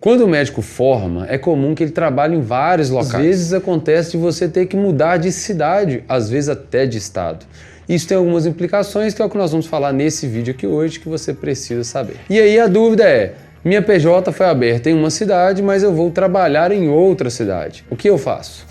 Quando o médico forma, é comum que ele trabalhe em vários locais. Às vezes acontece de você ter que mudar de cidade, às vezes até de estado. Isso tem algumas implicações, que é o que nós vamos falar nesse vídeo aqui hoje, que você precisa saber. E aí a dúvida é, minha PJ foi aberta em uma cidade, mas eu vou trabalhar em outra cidade. O que eu faço?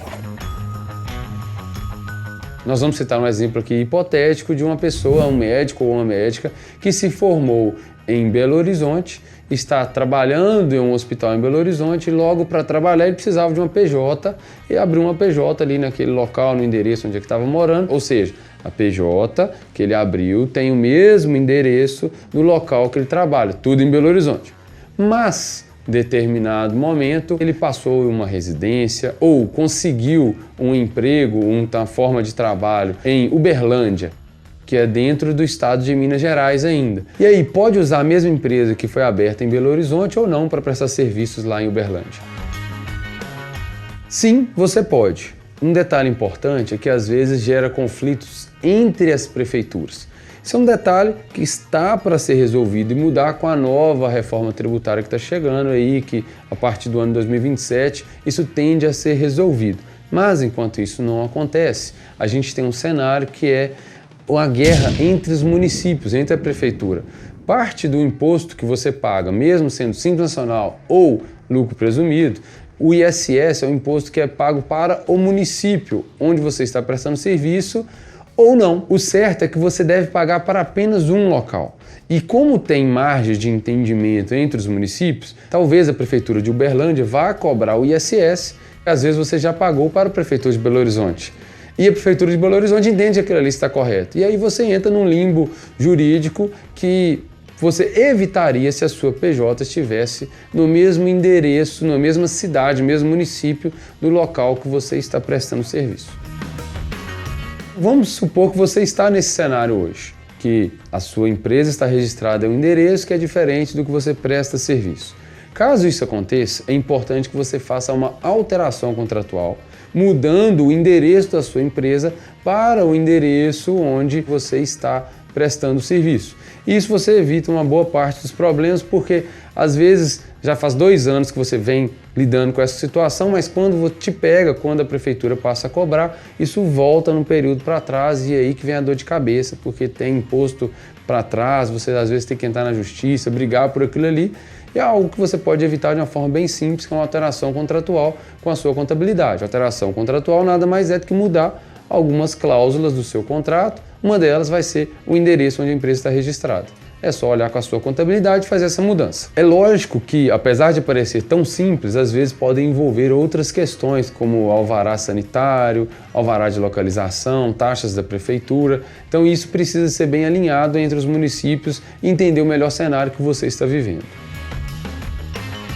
Nós vamos citar um exemplo aqui hipotético de uma pessoa, um médico ou uma médica, que se formou em Belo Horizonte, está trabalhando em um hospital em Belo Horizonte e logo para trabalhar ele precisava de uma PJ e abriu uma PJ ali naquele local, no endereço onde ele estava morando, ou seja, a PJ que ele abriu tem o mesmo endereço do local que ele trabalha, tudo em Belo Horizonte. Mas, em determinado momento, ele passou em uma residência ou conseguiu um emprego, uma forma de trabalho em Uberlândia, que é dentro do estado de Minas Gerais ainda. E aí, pode usar a mesma empresa que foi aberta em Belo Horizonte ou não para prestar serviços lá em Uberlândia? Sim, você pode. Um detalhe importante é que às vezes gera conflitos entre as prefeituras. Isso é um detalhe que está para ser resolvido e mudar com a nova reforma tributária que está chegando aí, que a partir do ano 2027 isso tende a ser resolvido. Mas enquanto isso não acontece, a gente tem um cenário que é a guerra entre os municípios, entre a prefeitura. Parte do imposto que você paga, mesmo sendo Simples Nacional ou lucro presumido, o ISS é um imposto que é pago para o município onde você está prestando serviço ou não. O certo é que você deve pagar para apenas um local. E como tem margem de entendimento entre os municípios, talvez a prefeitura de Uberlândia vá cobrar o ISS, que às vezes você já pagou para a prefeitura de Belo Horizonte. E a prefeitura de Belo Horizonte entende que aquilo ali está correto. E aí você entra num limbo jurídico que você evitaria se a sua PJ estivesse no mesmo endereço, na mesma cidade, no mesmo município do local que você está prestando serviço. Vamos supor que você está nesse cenário hoje, que a sua empresa está registrada em um endereço que é diferente do que você presta serviço. Caso isso aconteça, é importante que você faça uma alteração contratual, mudando o endereço da sua empresa para o endereço onde você está prestando serviço. Isso você evita uma boa parte dos problemas, porque às vezes já faz 2 anos que você vem lidando com essa situação, mas quando a prefeitura passa a cobrar, isso volta num período para trás e aí que vem a dor de cabeça, porque tem imposto para trás, você às vezes tem que entrar na justiça, brigar por aquilo ali. E é algo que você pode evitar de uma forma bem simples, que é uma alteração contratual com a sua contabilidade. A alteração contratual nada mais é do que mudar algumas cláusulas do seu contrato. Uma delas vai ser o endereço onde a empresa está registrada. É só olhar com a sua contabilidade e fazer essa mudança. É lógico que, apesar de parecer tão simples, às vezes podem envolver outras questões, como alvará sanitário, alvará de localização, taxas da prefeitura. Então isso precisa ser bem alinhado entre os municípios e entender o melhor cenário que você está vivendo.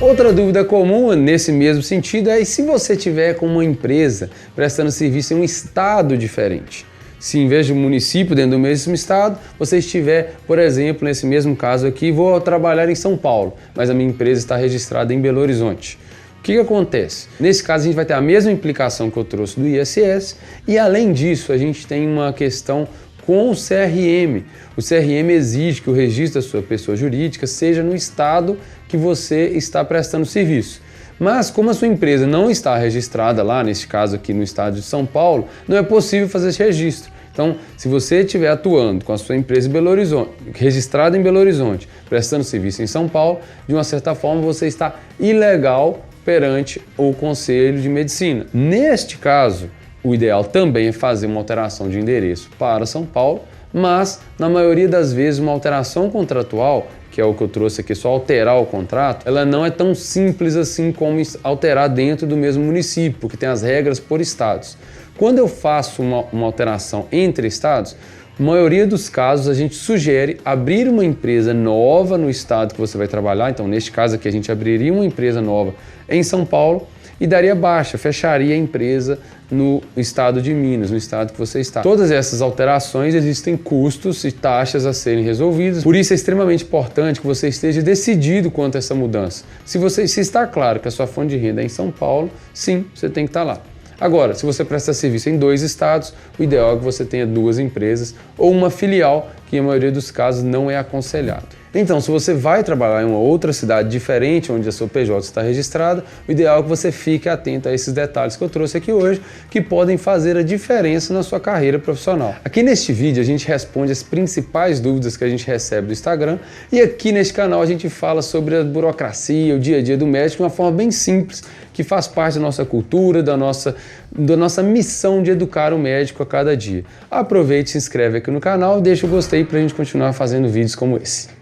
Outra dúvida comum nesse mesmo sentido é se você tiver com uma empresa prestando serviço em um estado diferente. Se em vez de um município dentro do mesmo estado, você estiver, por exemplo, nesse mesmo caso aqui, vou trabalhar em São Paulo, mas a minha empresa está registrada em Belo Horizonte. O que acontece? Nesse caso a gente vai ter a mesma implicação que eu trouxe do ISS e além disso a gente tem uma questão com o CRM. O CRM exige que o registro da sua pessoa jurídica seja no estado que você está prestando serviço. Mas como a sua empresa não está registrada lá, neste caso aqui no estado de São Paulo, não é possível fazer esse registro. Então, se você estiver atuando com a sua empresa em Belo Horizonte, registrada em Belo Horizonte, prestando serviço em São Paulo, de uma certa forma você está ilegal perante o Conselho de Medicina. Neste caso, o ideal também é fazer uma alteração de endereço para São Paulo, mas na maioria das vezes uma alteração contratual, que é o que eu trouxe aqui, só alterar o contrato, ela não é tão simples assim como alterar dentro do mesmo município, porque tem as regras por estados. Quando eu faço uma alteração entre estados, na maioria dos casos a gente sugere abrir uma empresa nova no estado que você vai trabalhar. Então, neste caso aqui, a gente abriria uma empresa nova em São Paulo e daria baixa, fecharia a empresa no estado de Minas, no estado que você está. Todas essas alterações existem custos e taxas a serem resolvidos, por isso é extremamente importante que você esteja decidido quanto a essa mudança. Se está claro que a sua fonte de renda é em São Paulo, sim, você tem que estar lá. Agora, se você presta serviço em 2 estados, o ideal é que você tenha 2 empresas ou uma filial, que na maioria dos casos não é aconselhado. Então, se você vai trabalhar em uma outra cidade diferente, onde a sua PJ está registrada, o ideal é que você fique atento a esses detalhes que eu trouxe aqui hoje, que podem fazer a diferença na sua carreira profissional. Aqui neste vídeo a gente responde as principais dúvidas que a gente recebe do Instagram e aqui neste canal a gente fala sobre a burocracia, o dia a dia do médico de uma forma bem simples, que faz parte da nossa cultura, da nossa missão de educar o médico a cada dia. Aproveite, se inscreve aqui no canal e deixa o gostei para a gente continuar fazendo vídeos como esse.